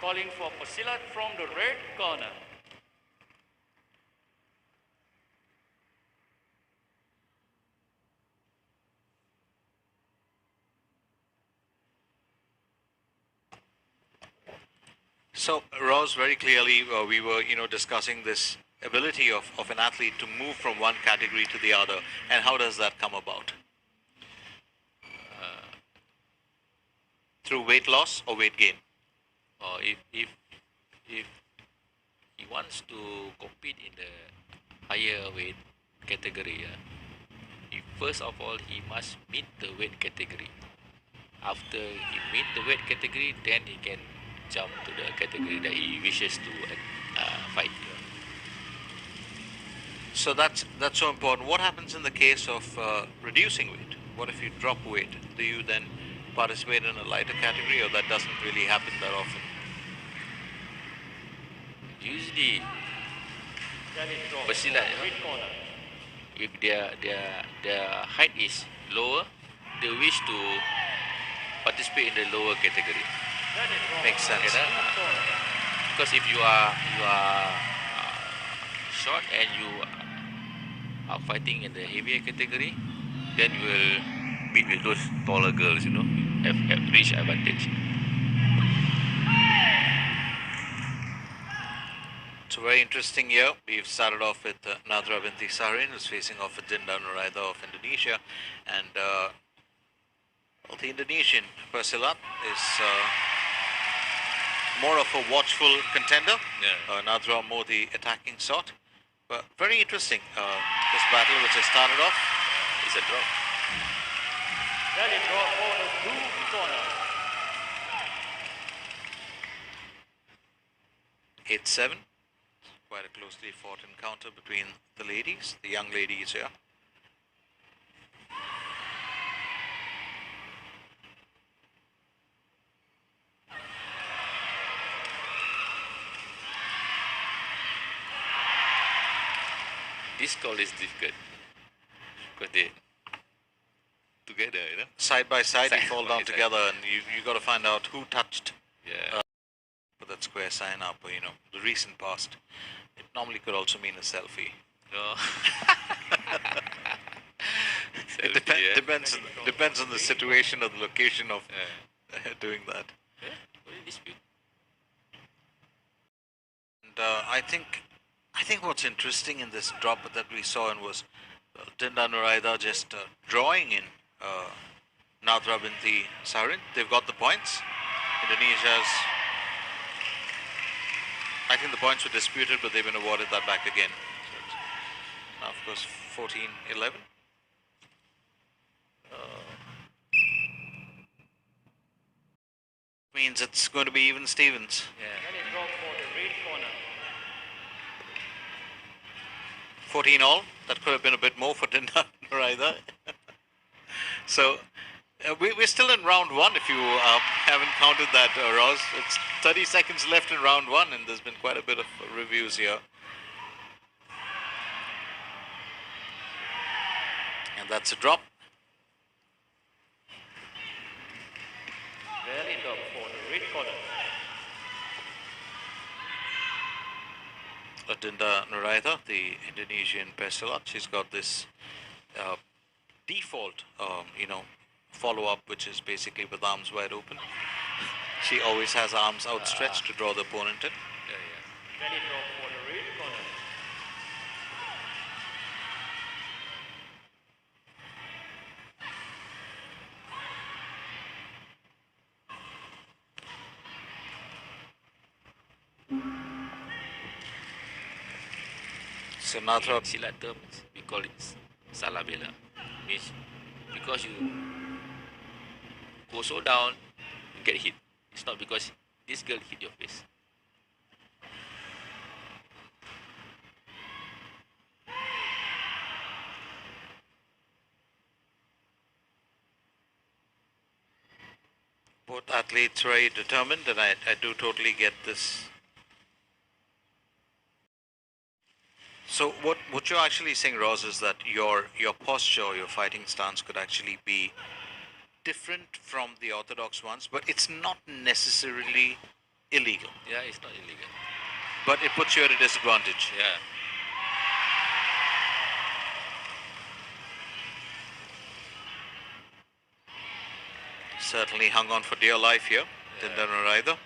calling for Silat from the red corner. So, Ross, very clearly, we were, discussing this ability of an athlete to move from one category to the other, and how does that come about? Through weight loss or weight gain? Or if he wants to compete in the higher weight category, first of all he must meet the weight category. After he meet the weight category, then he can jump to the category that he wishes to fight. So that's so important. What happens in the case of reducing weight? What if you drop weight? Do you then participate in a lighter category, or that doesn't really happen that often? Usually, Silat, if their height is lower, they wish to participate in the lower category. Makes sense. Because if you are short and you are fighting in the heavier category, then you will meet with those taller girls, have reach advantage. It's a very interesting year. We've started off with Nadhrah binti Saharin, who's facing off with Adinda Nuraidha of Indonesia, and the Indonesian Silat is more of a watchful contender. Yeah. Nadhrah more the attacking sort. But very interesting, this battle which has started off. It's a draw. Ready draw for the blue corner. 8-7. Quite a closely fought encounter between the ladies, the young ladies here. This call is difficult because they together, Side by side, you fall down together, and you got to find out who touched. Yeah. For that square sign up, or the recent past. It normally could also mean a selfie. No. It depends on the situation or the location of doing that. And I think what's interesting in this drop that we saw was Adinda Nuraidha just drawing in Nadhrah binti Saharin. They've got the points. Indonesia's, I think the points were disputed, but they've been awarded that back again. So now, of course, 14-11. Means it's going to be even Stevens. Ready draw for the red corner. 14 all. That could have been a bit more for Adinda Nuraidha. So we're still in round one, if you haven't counted that, Roz. It's 30 seconds left in round one, and there's been quite a bit of reviews here. And that's a drop. Ready draw for the red corner. Adinda Nuraidha, the Indonesian Silat, she's got this default, follow-up, which is basically with arms wide open. She always has arms outstretched to draw the opponent in. Ready draw for the red corner. So Nadhrah, In Silat terms, we call it salah bela. Means because you go so down, you get hit. It's not because this girl hit your face. both athletes very determined, and I do totally get this. So what you're actually saying, Roz, is that your posture, your fighting stance could actually be different from the orthodox ones, but it's not necessarily illegal, Yeah, it's not illegal. but it puts you at a disadvantage. Yeah. Certainly hung on for dear life here, Adinda Nuraidha.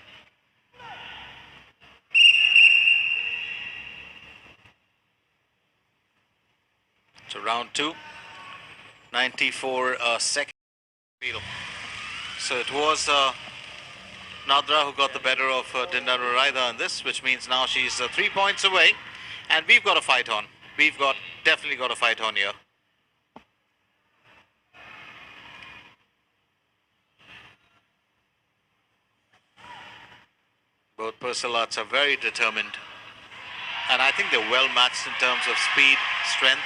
So round 2, 94 second. So it was Nadhrah who got the better of Adinda Nuraidha in this, which means now she's 3 points away, and we've got a fight on. We've definitely got a fight on here. Both Persilats are very determined, and I think they're well matched in terms of speed, strength.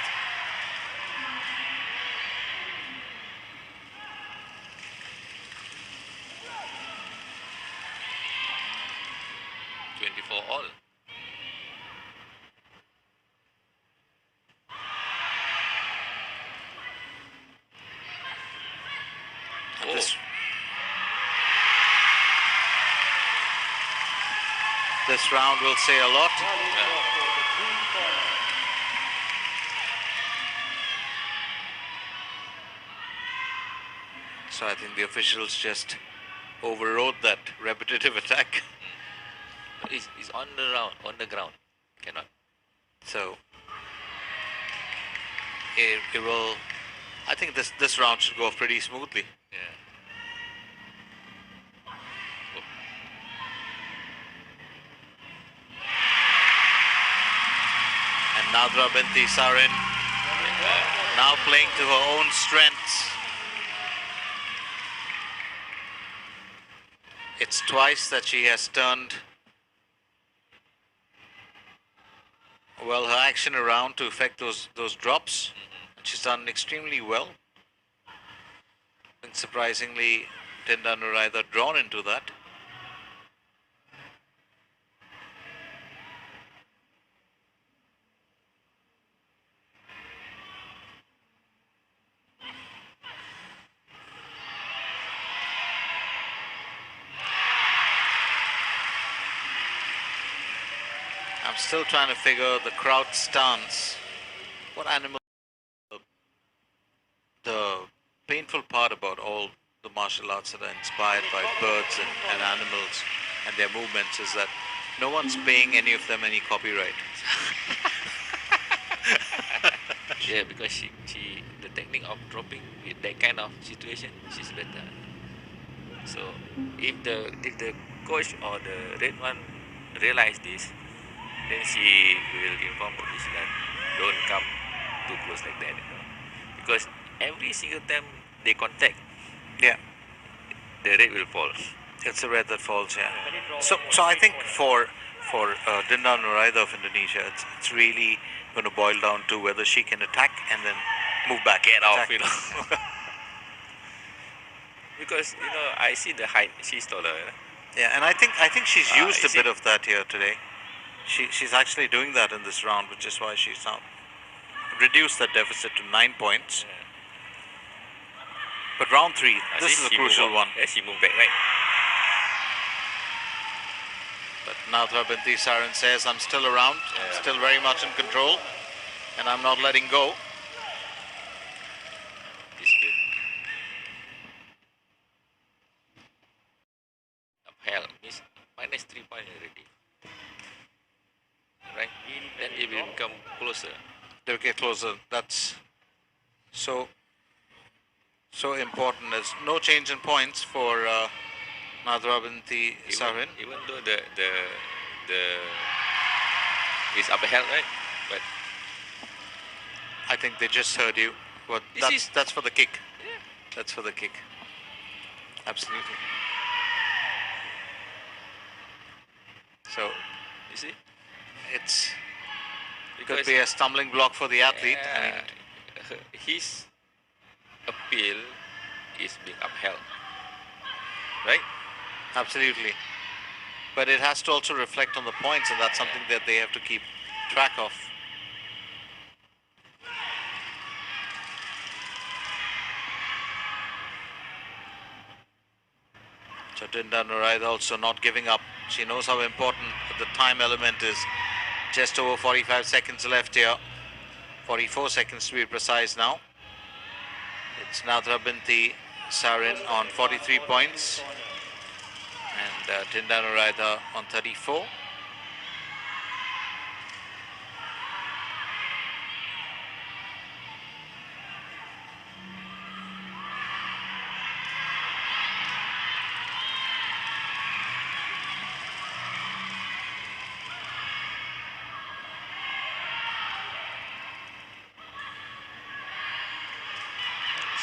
All. Oh. This round will say a lot. So I think the officials just overrode that repetitive attack. It's on the ground. Cannot. So it will. I think this round should go pretty smoothly. Yeah. And Nadhrah binti Sarin now playing to her own strengths. It's twice that she has turned well her action around to affect those drops. And she's done extremely well. And surprisingly, Adinda Nuraidha drawn into that. I'm still trying to figure the crowd stance. What animal? The painful part about all the martial arts that are inspired by birds and animals and their movements is that no one's paying any of them any copyright. Yeah, because she the technique of dropping with that kind of situation, she's better. So if the coach or the red one realize this, then she will inform police that don't come too close like that, because every single time they contact, Yeah, the red will fall. it's a red that falls. Yeah. So I think for Adinda Nuraidha of Indonesia, it's really going to boil down to whether she can attack and then move back. Get off, Attack. Because I see the height. She's taller. Yeah, and I think she's used a is bit it? of that here today. She's actually doing that in this round, which is why she's now reduced that deficit to 9 points. Yeah. But round 3, I this see is a she crucial move one. up. Yeah, she moved back, right? But Nadhrah binti Sarin says, I'm still around, I'm Yeah. still very much in control, and I'm not letting go. Dispute. Upheld means minus 3 points already. Right? Then it will become closer. They'll get closer. That's so important. There's no change in points for Nadhrah binti Sarin. Even though the is upheld, right? But I think they just heard you. But This that's for the kick. yeah, That's for the kick. Absolutely. So you see, it's could because be a stumbling block for the athlete. I mean, his appeal is being upheld, right? absolutely. But it has to also reflect on the points, and that's something that they have to keep track of. So Adinda Nuraidha also not giving up. She knows how important the time element is. Just over 45 seconds left here. 44 seconds to be precise now. It's Nadhrah binti Sarin on 43 points. And Adinda Nuraidha on 34.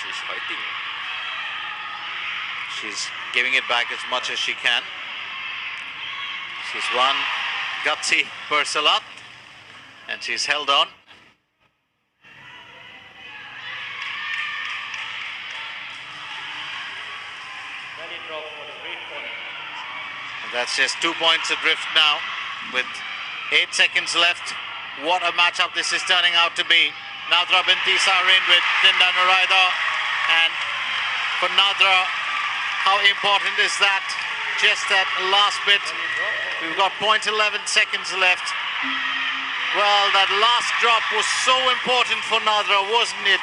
She's fighting. She's giving it back as much as she can. She's one gutsy per Silat, and she's held on. Rally drop for the great point. And that's just 2 points adrift now with 8 seconds left. What a matchup this is turning out to be. Nadhrah binti Sarin with Adinda Nuraidha, and for Nadhrah, how important is that? Just that last bit. We've got 0.11 seconds left. Well, that last drop was so important for Nadhrah, wasn't it?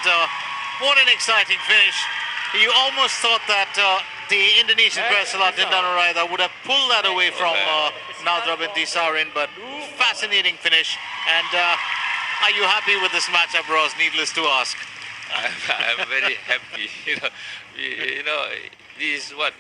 What an exciting finish. You almost thought that the Indonesian wrestler Adinda Nuraidha would have pulled that away from Nadhrah binti Sarin, but fascinating finish. And are you happy with this matchup, Ross? Needless to ask. I'm very happy. This is what